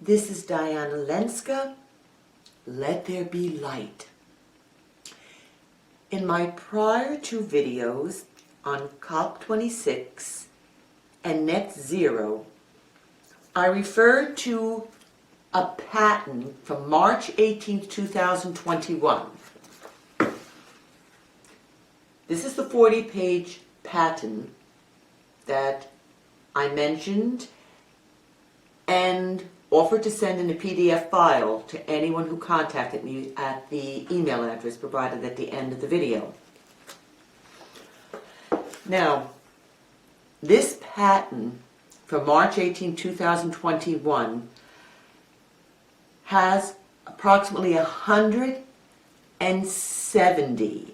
This is Diana Lenska. Let there be light. In my prior two videos on COP26 and net zero, I referred to a patent from March 18, 2021. This is the 40-page patent that I mentioned and offered to send in a PDF file to anyone who contacted me at the email address provided at the end of the video. Now, this patent from March 18, 2021 has approximately 170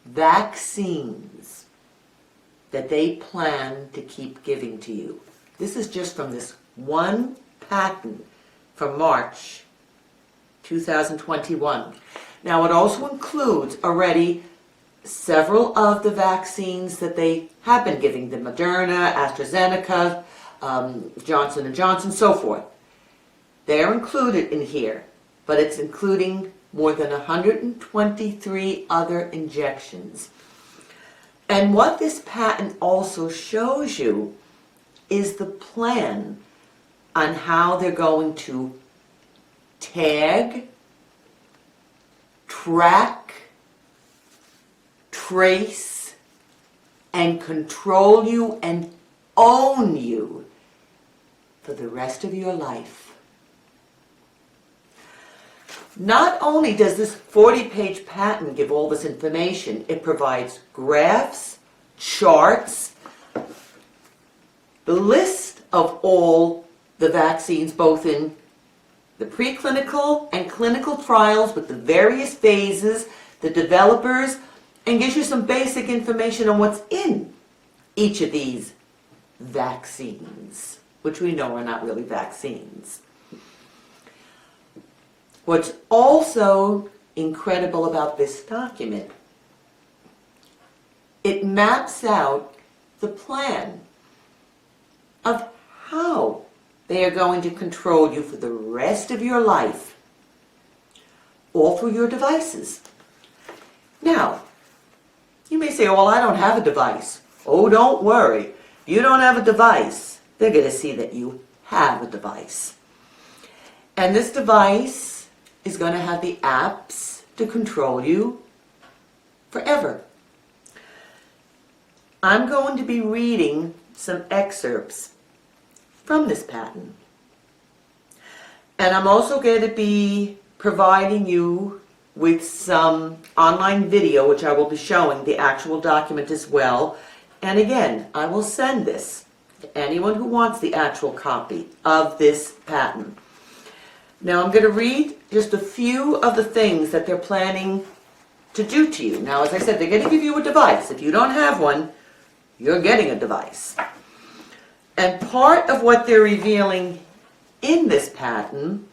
vaccines that they plan to keep giving to you. This is just from this one patent from March 2021. Now, it also includes already several of the vaccines that they have been giving, the Moderna, AstraZeneca, Johnson & Johnson, so forth. They're included in here, but it's including more than 123 other injections. And what this patent also shows you is the plan on how they're going to tag, track, trace, and control you and own you for the rest of your life. Not only does this 40-page patent give all this information, it provides graphs, charts, the list of all the vaccines, both in the preclinical and clinical trials with the various phases, the developers, and gives you some basic information on what's in each of these vaccines, which we know are not really vaccines. What's also incredible about this document, it maps out the plan of how they are going to control you for the rest of your life, all through your devices. Now, you may say, oh, well, I don't have a device. Oh, don't worry. If you don't have a device, they're going to see that you have a device. And this device is going to have the apps to control you forever. I'm going to be reading some excerpts from this patent. And I'm also going to be providing you with some online video, which I will be showing the actual document as well. And again, I will send this to anyone who wants the actual copy of this patent. Now, I'm going to read just a few of the things that they're planning to do to you. Now, as I said, they're going to give you a device. If you don't have one, you're getting a device. And part of what they're revealing in this patent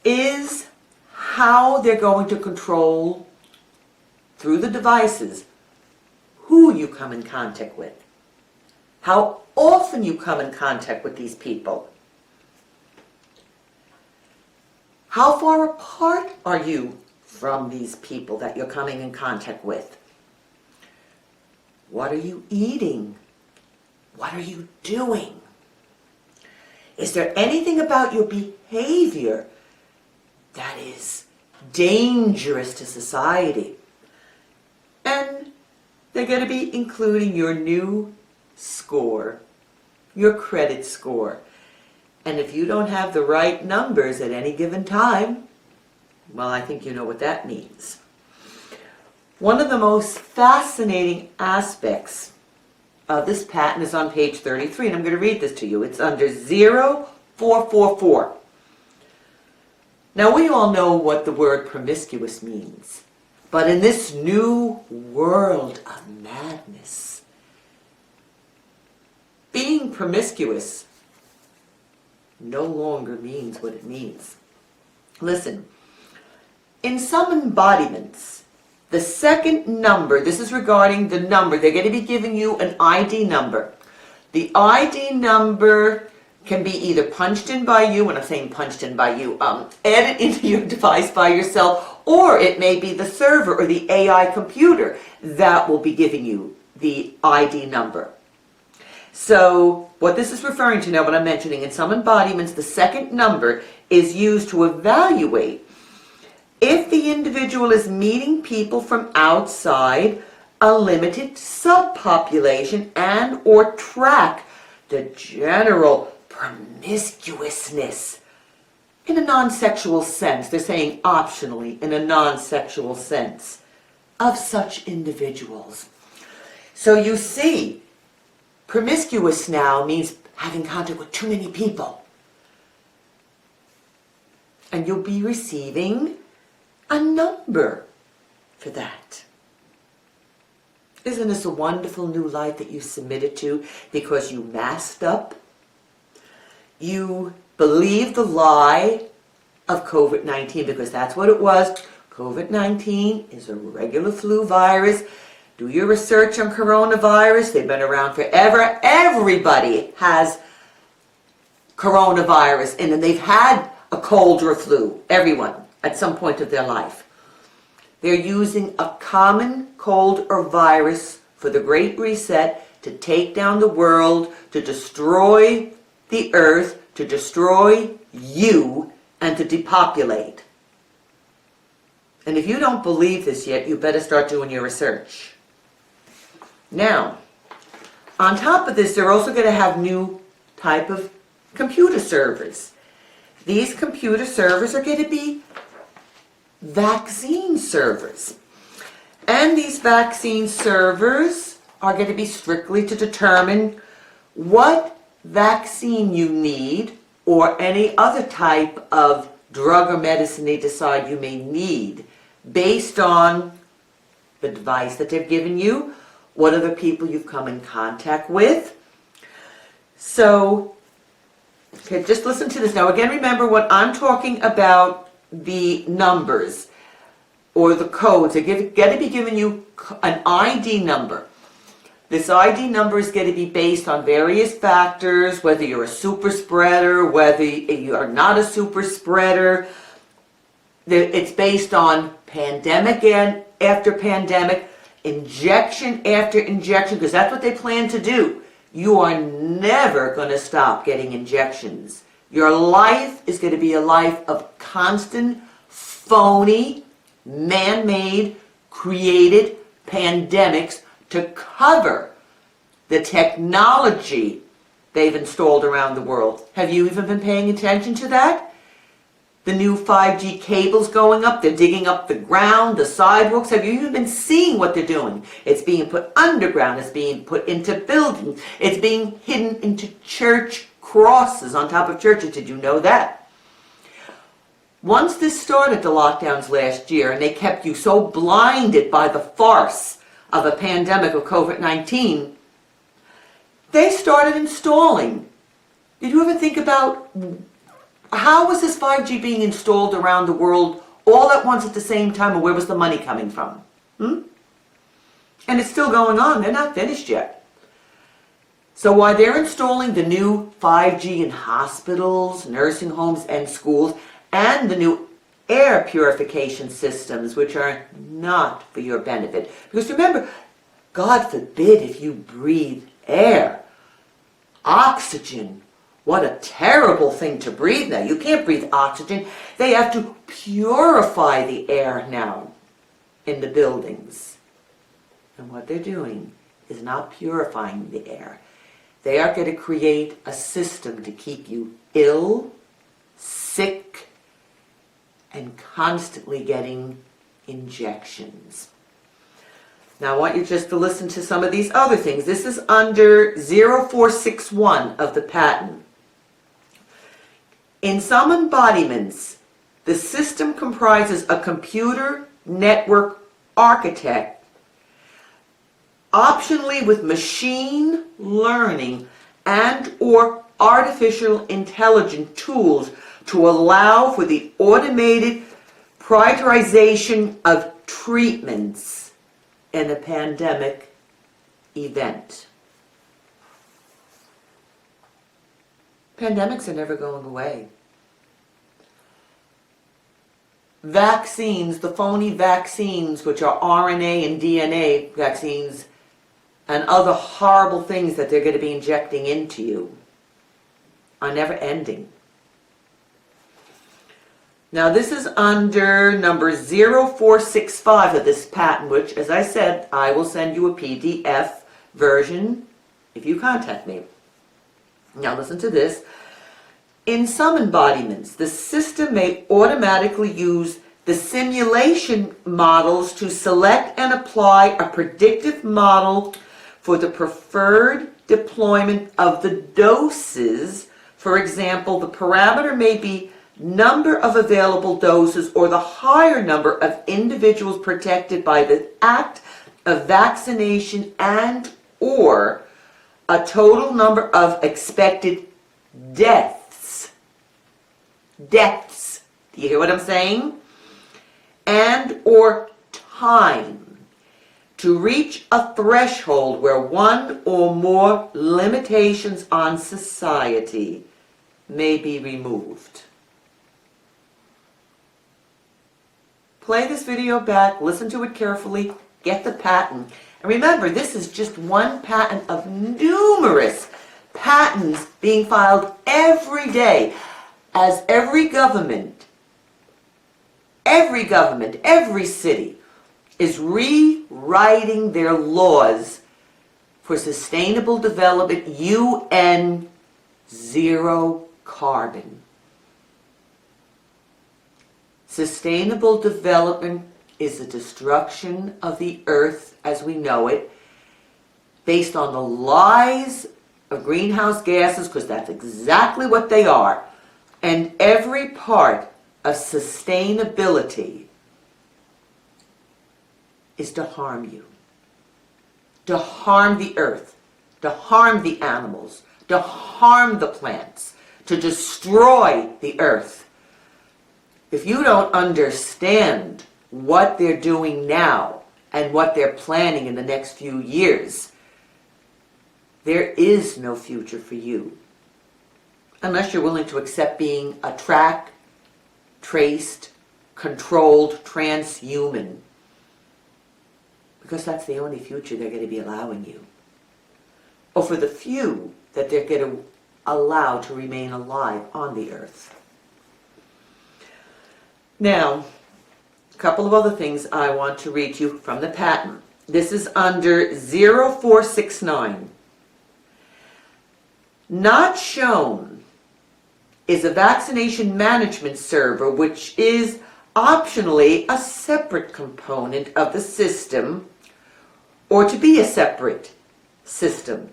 is how they're going to control, through the devices, who you come in contact with, how often you come in contact with these people, how far apart are you from these people that you're coming in contact with, what are you eating, what are you doing, is there anything about your behavior that is dangerous to society? And they're going to be including your new score, your credit score. And if you don't have the right numbers at any given time, well, I think you know what that means. One of the most fascinating aspects of this patent is on page 33, and I'm going to read this to you. It's under 0444. Now, we all know what the word promiscuous means, but in this new world of madness, being promiscuous no longer means what it means. Listen, in some embodiments, the second number, this is regarding the number, they're going to be giving you an ID number. The ID number can be either punched in by you, when I'm saying punched in by you, added into your device by yourself, or it may be the server or the AI computer that will be giving you the ID number. So what this is referring to now, what I'm mentioning, in some embodiments, the second number is used to evaluate if the individual is meeting people from outside a limited subpopulation and or track the general promiscuousness in a non-sexual sense. They're saying optionally in a non-sexual sense of such individuals. So you see, promiscuous now means having contact with too many people. And you'll be receiving a number for that. Isn't this a wonderful new life that you submitted to because you masked up? You believed the lie of COVID-19 because that's what it was. COVID-19 is a regular flu virus. Do your research on coronavirus. They've been around forever. Everybody has coronavirus and they've had a cold or a flu. Everyone at some point of their life. They're using a common cold or virus for the Great Reset to take down the world, to destroy the earth, to destroy you, and to depopulate. And if you don't believe this yet, you better start doing your research. Now, on top of this, they're also going to have new type of computer servers. These computer servers are going to be vaccine servers. And these vaccine servers are going to be strictly to determine what vaccine you need or any other type of drug or medicine they decide you may need based on the device that they've given you, what are the people you've come in contact with. So, okay, just listen to this. Now again, remember what I'm talking about, the numbers or the codes. They're going to be giving you an ID number. This ID number is going to be based on various factors, whether you're a super spreader, whether you are not a super spreader. It's based on pandemic and after pandemic, injection after injection, because that's what they plan to do. You are never going to stop getting injections. Your life is going to be a life of constant, phony, man-made, created pandemics to cover the technology they've installed around the world. Have you even been paying attention to that? The new 5G cables going up, they're digging up the ground, the sidewalks. Have you even been seeing what they're doing? It's being put underground, it's being put into buildings, it's being hidden into church crosses on top of churches. Did you know that? Once this started, the lockdowns last year, and they kept you so blinded by the farce of a pandemic of COVID-19, they started installing. Did you ever think about how was this 5G being installed around the world all at once at the same time, and where was the money coming from? And it's still going on. They're not finished yet. So while they're installing the new 5G in hospitals, nursing homes, and schools, and the new air purification systems, which are not for your benefit. Because remember, God forbid if you breathe air, oxygen. What a terrible thing to breathe now. You can't breathe oxygen. They have to purify the air now in the buildings. And what they're doing is not purifying the air. They are going to create a system to keep you ill, sick, and constantly getting injections. Now I want you just to listen to some of these other things. This is under 0461 of the patent. In some embodiments, the system comprises a computer network architect, optionally with machine learning and or artificial intelligence tools to allow for the automated prioritization of treatments in a pandemic event. Pandemics are never going away. Vaccines, the phony vaccines, which are RNA and DNA vaccines, and other horrible things that they're going to be injecting into you, are never ending. Now this is under number 0465 of this patent, which, as I said, I will send you a PDF version if you contact me. Now listen to this. In some embodiments, the system may automatically use the simulation models to select and apply a predictive model for the preferred deployment of the doses. For example, the parameter may be number of available doses or the higher number of individuals protected by the act of vaccination and or a total number of expected deaths. Deaths. Do you hear what I'm saying? And or time to reach a threshold where one or more limitations on society may be removed. Play this video back, listen to it carefully, get the patent. And remember, this is just one patent of numerous patents being filed every day, as every government, every city is rewriting their laws for sustainable development, UN zero carbon. Sustainable development is the destruction of the earth as we know it, based on the lies of greenhouse gases, because that's exactly what they are. And every part of sustainability is to harm you, to harm the earth, to harm the animals, to harm the plants, to destroy the earth. If you don't understand what they're doing now and what they're planning in the next few years, there is no future for you. Unless you're willing to accept being a tracked, traced, controlled transhuman. Because that's the only future they're going to be allowing you. Or for the few that they're going to allow to remain alive on the earth. Now, a couple of other things I want to read to you from the patent. This is under 0469. Not shown is a vaccination management server, which is optionally a separate component of the system, or to be a separate system.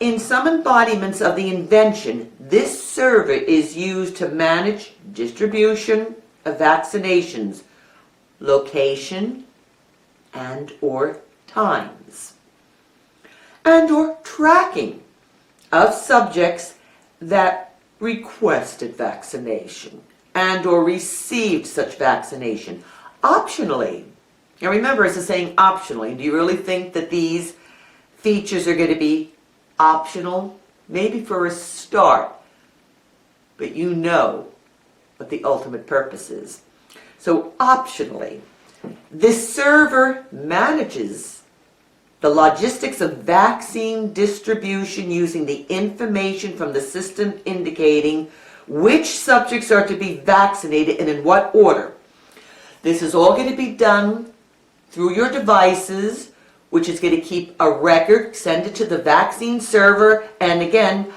In some embodiments of the invention, this server is used to manage distribution of vaccinations, location and or times, and or tracking of subjects that requested vaccination and or received such vaccination optionally. Now remember, it's saying optionally. Do you really think that these features are going to be optional? Maybe for a start, but you know what the ultimate purpose is. So optionally, this server manages the logistics of vaccine distribution using the information from the system indicating which subjects are to be vaccinated and in what order. This is all going to be done through your devices, which is going to keep a record, send it to the vaccine server, and again,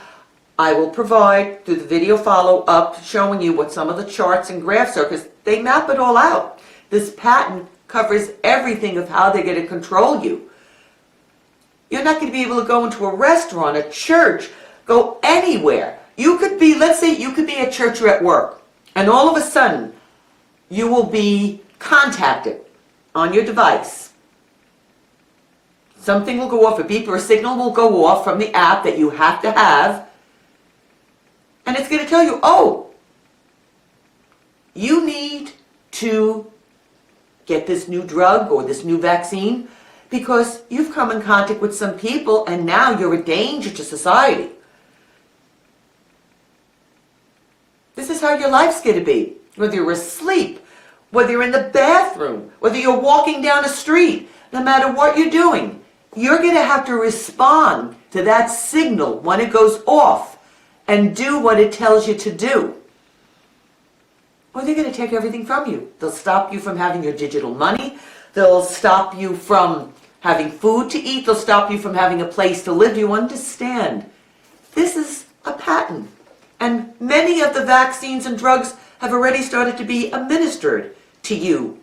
I will provide through the video follow-up showing you what some of the charts and graphs are, because they map it all out. This patent covers everything of how they're going to control you. You're not going to be able to go into a restaurant, a church, go anywhere. You could be, let's say you could be at church or at work, and all of a sudden you will be contacted on your device. Something will go off, a beep or a signal will go off from the app that you have to have, and it's going to tell you, oh, you need to get this new drug or this new vaccine because you've come in contact with some people and now you're a danger to society. is how your life's going to be. Whether you're asleep, whether you're in the bathroom, whether you're walking down a street, no matter what you're doing, you're going to have to respond to that signal when it goes off and do what it tells you to do. Or they're going to take everything from you. They'll stop you from having your digital money. They'll stop you from having food to eat. They'll stop you from having a place to live. Do you understand? This is a pattern. And many of the vaccines and drugs have already started to be administered to you.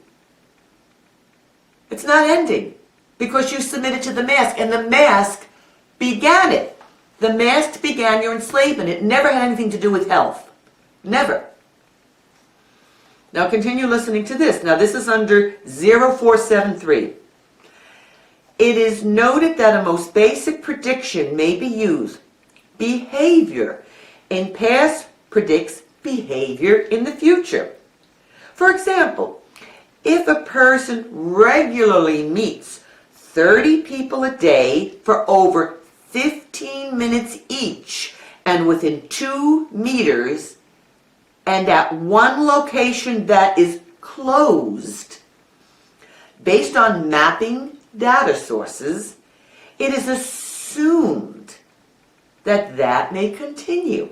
It's not ending because you submitted to the mask, and the mask began it. The mask began your enslavement. It never had anything to do with health. Never. Now continue listening to this. Now this is under 0473. It is noted that a most basic prediction may be used. Behavior in past predicts behavior in the future. For example, if a person regularly meets 30 people a day for over 15 minutes each and within 2 meters and at one location that is closed, based on mapping data sources, it is assumed that that may continue.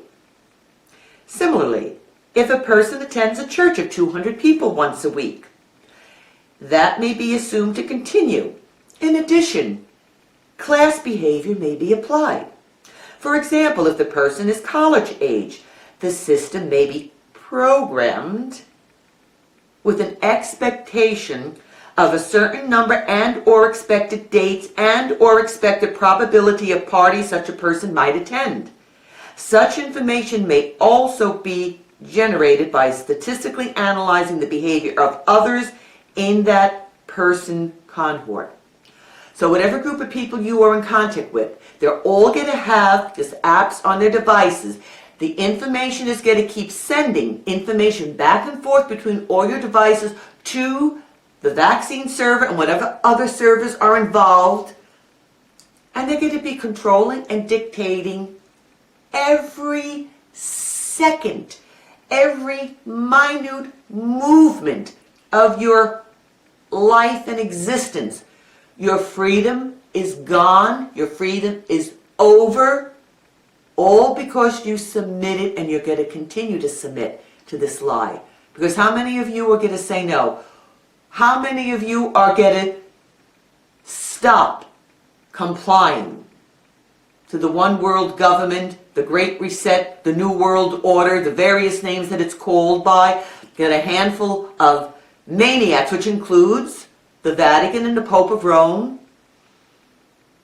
Similarly, if a person attends a church of 200 people once a week, that may be assumed to continue. In addition, class behavior may be applied. For example, if the person is college age, the system may be programmed with an expectation of a certain number and or expected dates and or expected probability of parties such a person might attend. Such information may also be generated by statistically analyzing the behavior of others in that person cohort. So whatever group of people you are in contact with, they're all going to have these apps on their devices. The information is going to keep sending information back and forth between all your devices to the vaccine server and whatever other servers are involved. And they're going to be controlling and dictating every second, every minute movement of your life and existence. Your freedom is gone. Your freedom is over. All because you submitted, and you're going to continue to submit to this lie. Because how many of you are going to say no? How many of you are going to stop complying to the one world government, the Great Reset, the New World Order, the various names that it's called by? Get a handful of maniacs, which includes the Vatican and the Pope of Rome,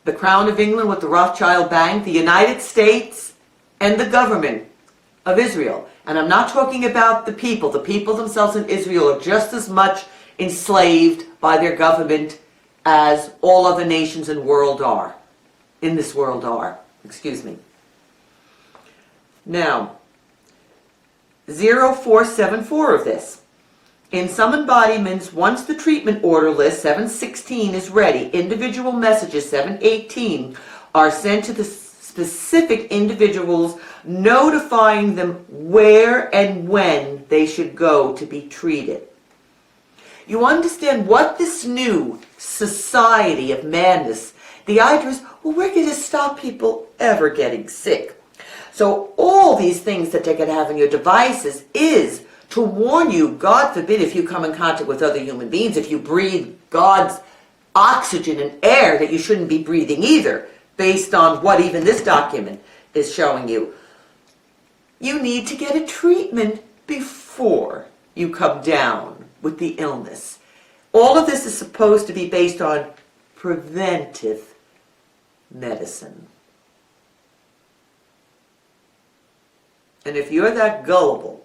the Crown of England with the Rothschild Bank, the United States, and the government of Israel. And I'm not talking about the people. The people themselves in Israel are just as much enslaved by their government as all other nations in this world are. Excuse me. Now, 0474 of this. In some embodiments, once the treatment order list 716 is ready, individual messages 718 are sent to the specific individuals, notifying them where and when they should go to be treated. You understand what this new society of madness, the idea is, well, we're going to stop people ever getting sick. So all these things that they're going to have in your devices is to warn you, God forbid, if you come in contact with other human beings, if you breathe God's oxygen and air, that you shouldn't be breathing either, based on what even this document is showing you. You need to get a treatment before you come down with the illness. All of this is supposed to be based on preventive medicine. And if you're that gullible,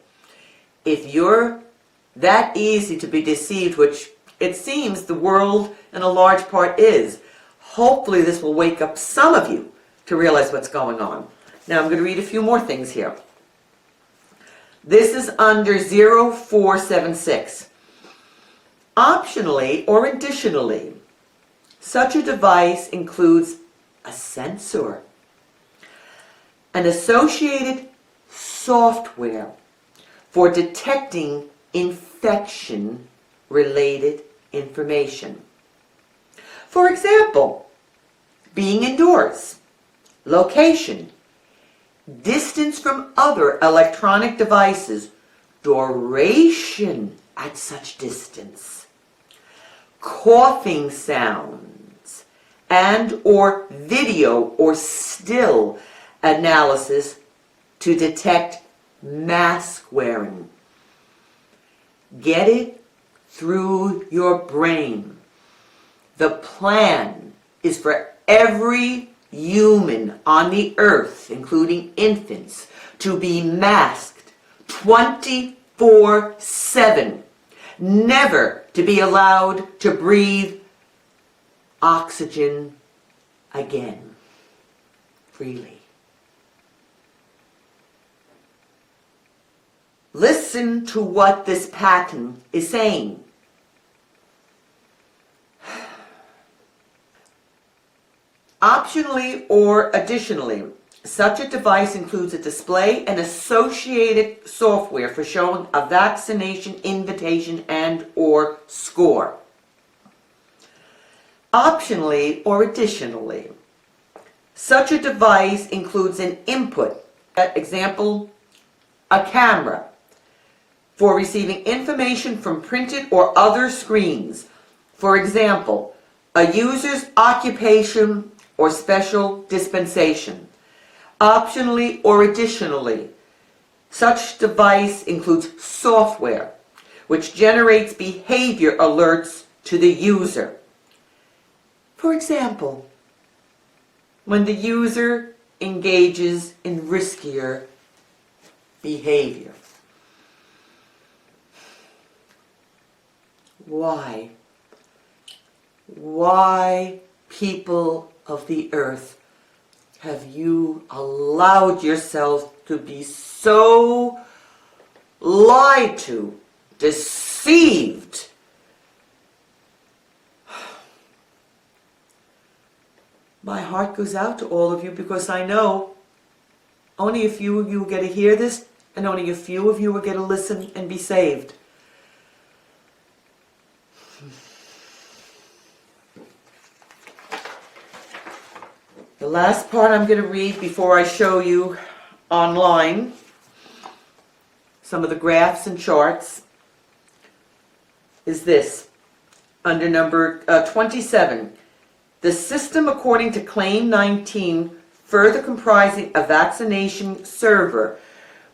if you're that easy to be deceived, which it seems the world in a large part is, hopefully this will wake up some of you to realize what's going on. Now I'm going to read a few more things here. This is under 0476. Optionally or additionally, such a device includes a sensor, an associated software for detecting infection-related information. For example, being indoors, location, distance from other electronic devices, duration at such distance, coughing sounds, and or video or still analysis to detect mask wearing. Get it through your brain. The plan is for every human on the earth, including infants, to be masked 24/7, never to be allowed to breathe oxygen again freely. Listen to what this patent is saying. Optionally or additionally, such a device includes a display and associated software for showing a vaccination invitation and or score. Optionally or additionally, such a device includes an input, example, a camera, for receiving information from printed or other screens. For example, a user's occupation or special dispensation. Optionally or additionally, such device includes software which generates behavior alerts to the user. For example, when the user engages in riskier behavior. Why? Why, people of the earth, have you allowed yourself to be so lied to, deceived? My heart goes out to all of you because I know only a few of you will get to hear this and only a few of you will get to listen and be saved. The last part I'm going to read before I show you online some of the graphs and charts is this. Under number 27, the system according to Claim 19 further comprising a vaccination server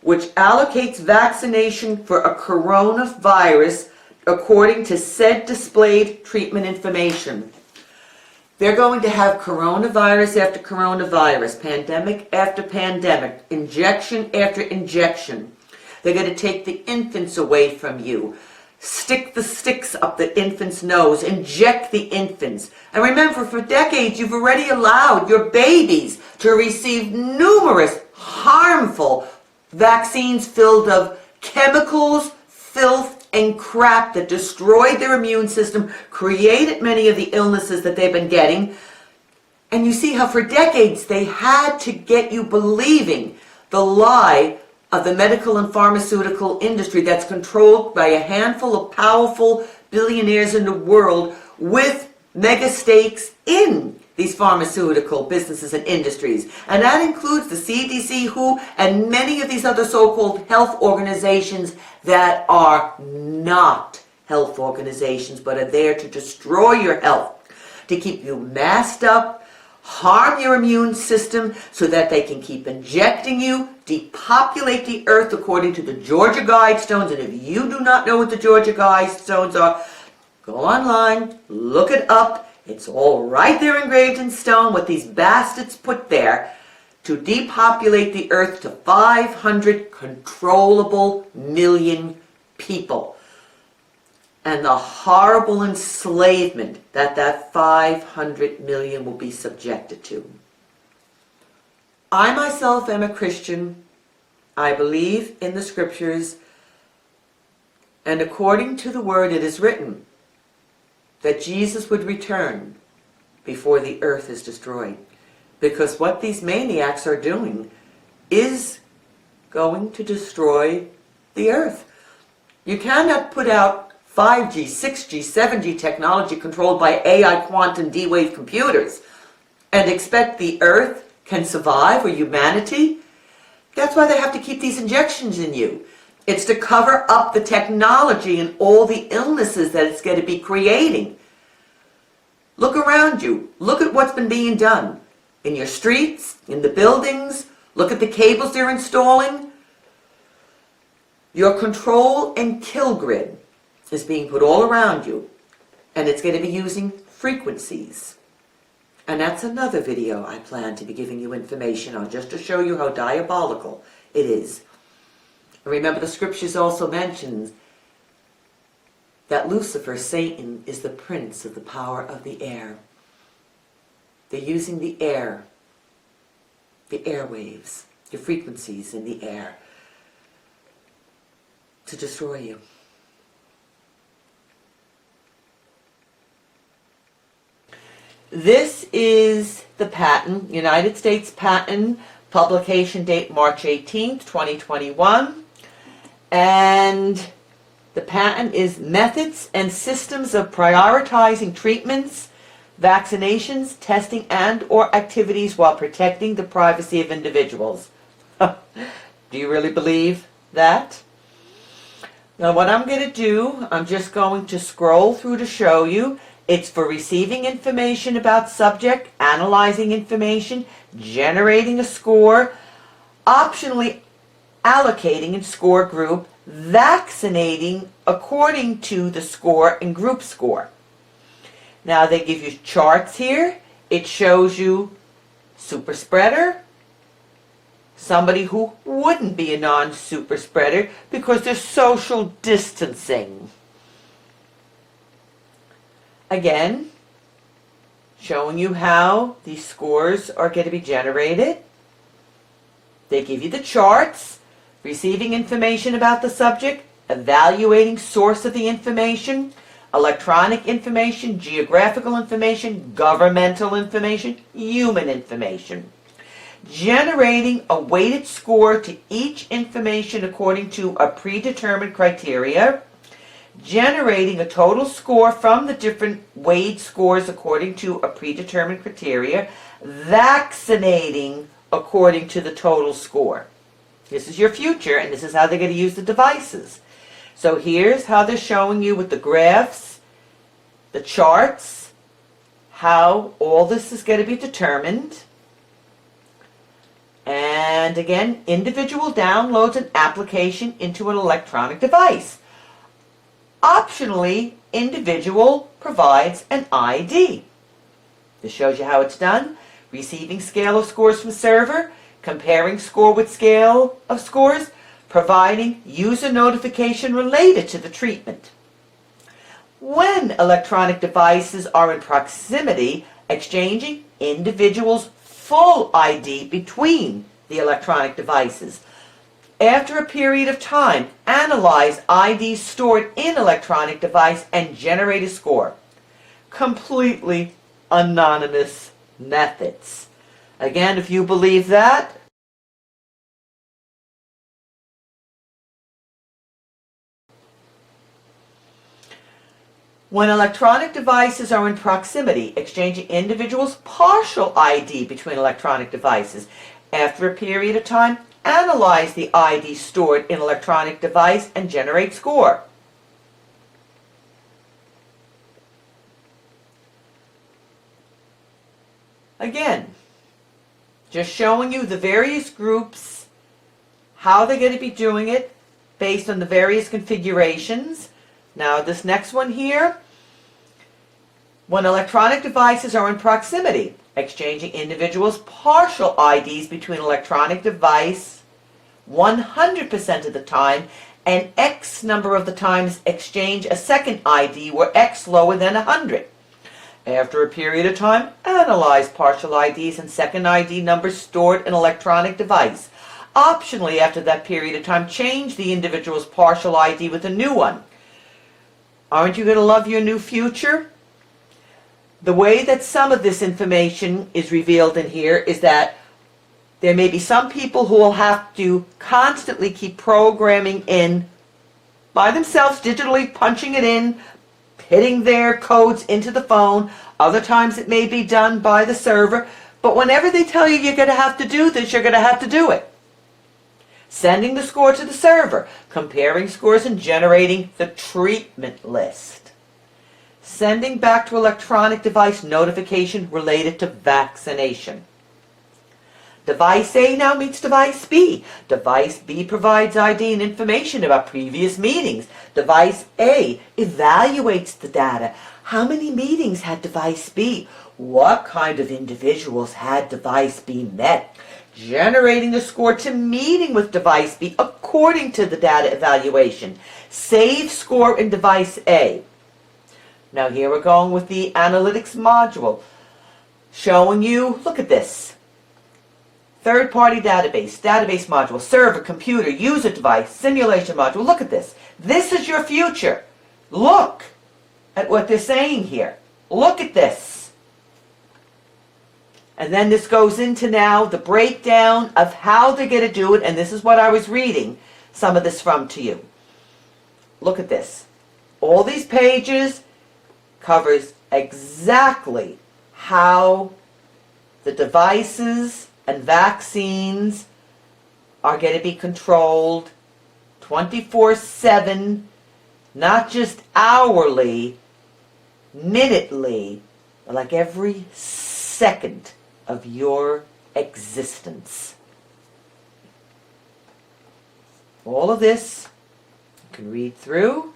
which allocates vaccination for a coronavirus according to said displayed treatment information. They're going to have coronavirus after coronavirus, pandemic after pandemic, injection after injection. They're going to take the infants away from you, stick the sticks up the infant's nose, inject the infants. And remember, for decades, you've already allowed your babies to receive numerous harmful vaccines filled of chemicals, filth, and crap that destroyed their immune system, created many of the illnesses that they've been getting. And you see how for decades they had to get you believing the lie of the medical and pharmaceutical industry that's controlled by a handful of powerful billionaires in the world with mega stakes in these pharmaceutical businesses and industries. And that includes the CDC, WHO, and many of these other so-called health organizations that are not health organizations, but are there to destroy your health, to keep you masked up, harm your immune system so that they can keep injecting you, depopulate the earth according to the Georgia Guidestones. And if you do not know what the Georgia Guidestones are, go online, look it up. It's all right there engraved in stone what these bastards put there to depopulate the earth to 500 controllable million people. And the horrible enslavement that 500 million will be subjected to. I myself am a Christian. I believe in the scriptures. And according to the word it is written that Jesus would return before the earth is destroyed. Because what these maniacs are doing is going to destroy the Earth. You cannot put out 5G, 6G, 7G technology controlled by AI quantum D-wave computers and expect the Earth can survive, or humanity. That's why they have to keep these injections in you. It's to cover up the technology and all the illnesses that it's going to be creating. Look around you. Look at what's been being done in your streets, in the buildings. Look at the cables they're installing. Your control and kill grid is being put all around you, and it's going to be using frequencies. And that's another video I plan to be giving you information on, just to show you how diabolical it is. And remember, the scriptures also mention that Lucifer, Satan, is the prince of the power of the air. They're using the air, the airwaves, the frequencies in the air to destroy you. This is the patent, United States patent, publication date March 18th, 2021. And the patent is Methods and Systems of Prioritizing Treatments, Vaccinations, Testing, and or Activities while Protecting the Privacy of Individuals. Do you really believe that? Now what I'm going to do, I'm just going to scroll through to show you. It's for receiving information about subject, analyzing information, generating a score, optionally allocating in score group, vaccinating according to the score and group score. Now they give you charts here. It shows you super spreader, somebody who wouldn't be a non-super spreader because they're social distancing. Again, showing you how these scores are going to be generated. They give you the charts, receiving information about the subject, evaluating source of the information, electronic information, geographical information, governmental information, human information. Generating a weighted score to each information according to a predetermined criteria. Generating a total score from the different weighed scores according to a predetermined criteria. Vaccinating according to the total score. This is your future, and this is how they're going to use the devices. So here's how they're showing you with the graphs, the charts, how all this is going to be determined. And again, individual downloads an application into an electronic device. Optionally, individual provides an ID. This shows you how it's done. Receiving scale of scores from server, comparing score with scale of scores, providing user notification related to the treatment. When electronic devices are in proximity, exchanging individuals' full ID between the electronic devices. After a period of time, analyze IDs stored in electronic device and generate a score. Completely anonymous methods. Again, if you believe that, when electronic devices are in proximity, exchanging individuals' partial ID between electronic devices. After a period of time, analyze the ID stored in electronic device and generate score. Again, just showing you the various groups, how they're going to be doing it based on the various configurations. Now this next one here, when electronic devices are in proximity, exchanging individuals' partial IDs between electronic device 100% of the time, and X number of the times exchange a second ID where X lower than 100. After a period of time, analyze partial IDs and second ID numbers stored in electronic device. Optionally, after that period of time, change the individual's partial ID with a new one. Aren't you going to love your new future? The way that some of this information is revealed in here is that There may be some people who will have to constantly keep programming in by themselves, digitally punching it in, hitting their codes into the phone. Other times it may be done by the server. But whenever they tell you you're going to have to do this, you're going to have to do it. Sending the score to the server, comparing scores and generating the treatment list. Sending back to electronic device notification related to vaccination. Device A now meets device B. Device B provides ID and information about previous meetings. Device A evaluates the data. How many meetings had device B? What kind of individuals had device B met? Generating the score to meeting with device B according to the data evaluation. Save score in device A. Now here we're going with the analytics module, showing you, look at this. Third-party database, database module, server, computer, user device, simulation module. Look at this. This is your future. Look at what they're saying here. Look at this. And then this goes into now the breakdown of how they're going to do it. And this is what I was reading some of this from to you. Look at this. All these pages covers exactly how the devices and vaccines are going to be controlled 24/7, not just hourly, minutely, but like every second of your existence. All of this you can read through.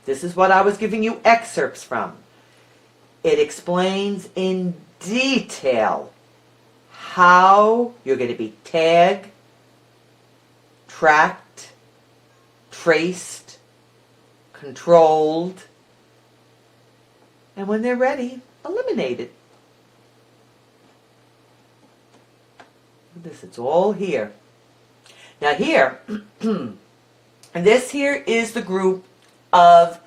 This is what I was giving you excerpts from. It explains in detail how you're going to be tagged, tracked, traced, controlled, and when they're ready, eliminated. This, it's all here. Now here, and this here is the group of,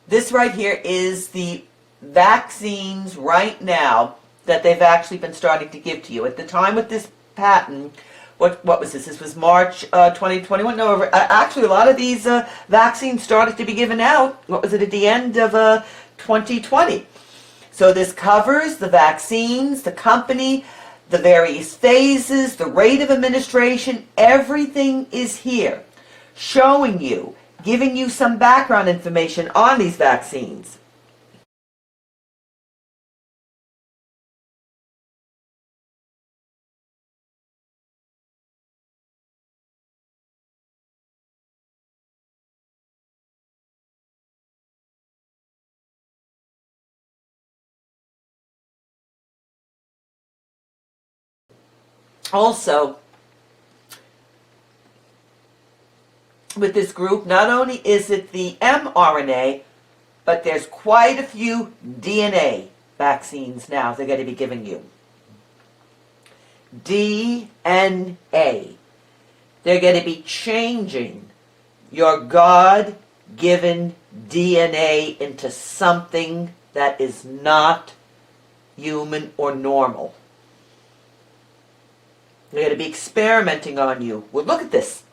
this right here is the vaccines right now that they've actually been starting to give to you. At the time with this patent, what was this? This was March 2021. No, actually a lot of these vaccines started to be given out, what was it, at the end of 2020. So this covers the vaccines, the company, the various phases, the rate of administration, everything is here, showing you, giving you some background information on these vaccines. Also, with this group, not only is it the mRNA, but there's quite a few DNA vaccines now they're going to be giving you. DNA. They're going to be changing your God-given DNA into something that is not human or normal. They're going to be experimenting on you. Well, look at this.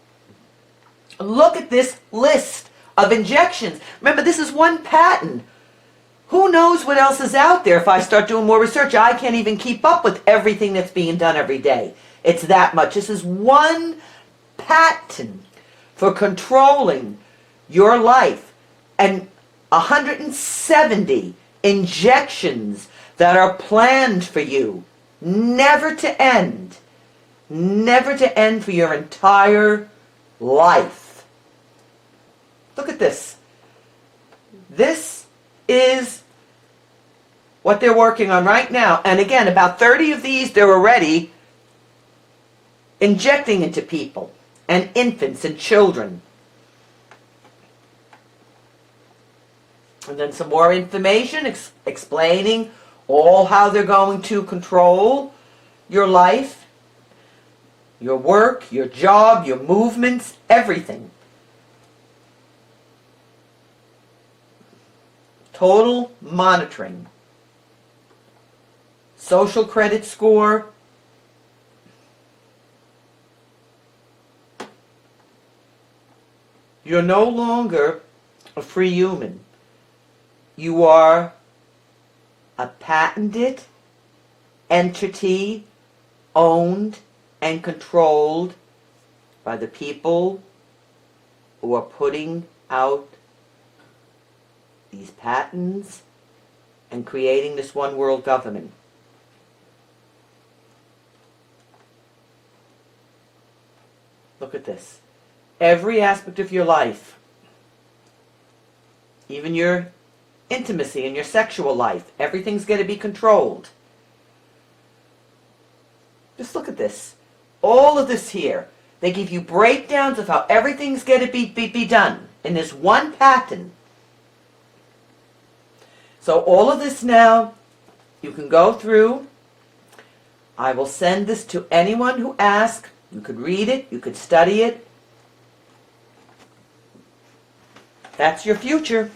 Look at this list of injections. Remember, this is one patent. Who knows what else is out there if I start doing more research? I can't even keep up with everything that's being done every day. It's that much. This is one patent for controlling your life and 170 injections that are planned for you, never to end. Never to end for your entire life. Look at this. This is what they're working on right now. And again, about 30 of these they're already injecting into people and infants and children. And then some more information explaining all how they're going to control your life, your work, your job, your movements, everything. Total monitoring. Social credit score. You're no longer a free human. You are a patented entity owned and controlled by the people who are putting out these patents and creating this one world government. Look at this. Every aspect of your life, even your intimacy and your sexual life, everything's going to be controlled. Just look at this. All of this here, they give you breakdowns of how everything's going to be done in this one pattern. So all of this now, you can go through. I will send this to anyone who asks. You could read it, you could study it. That's your future.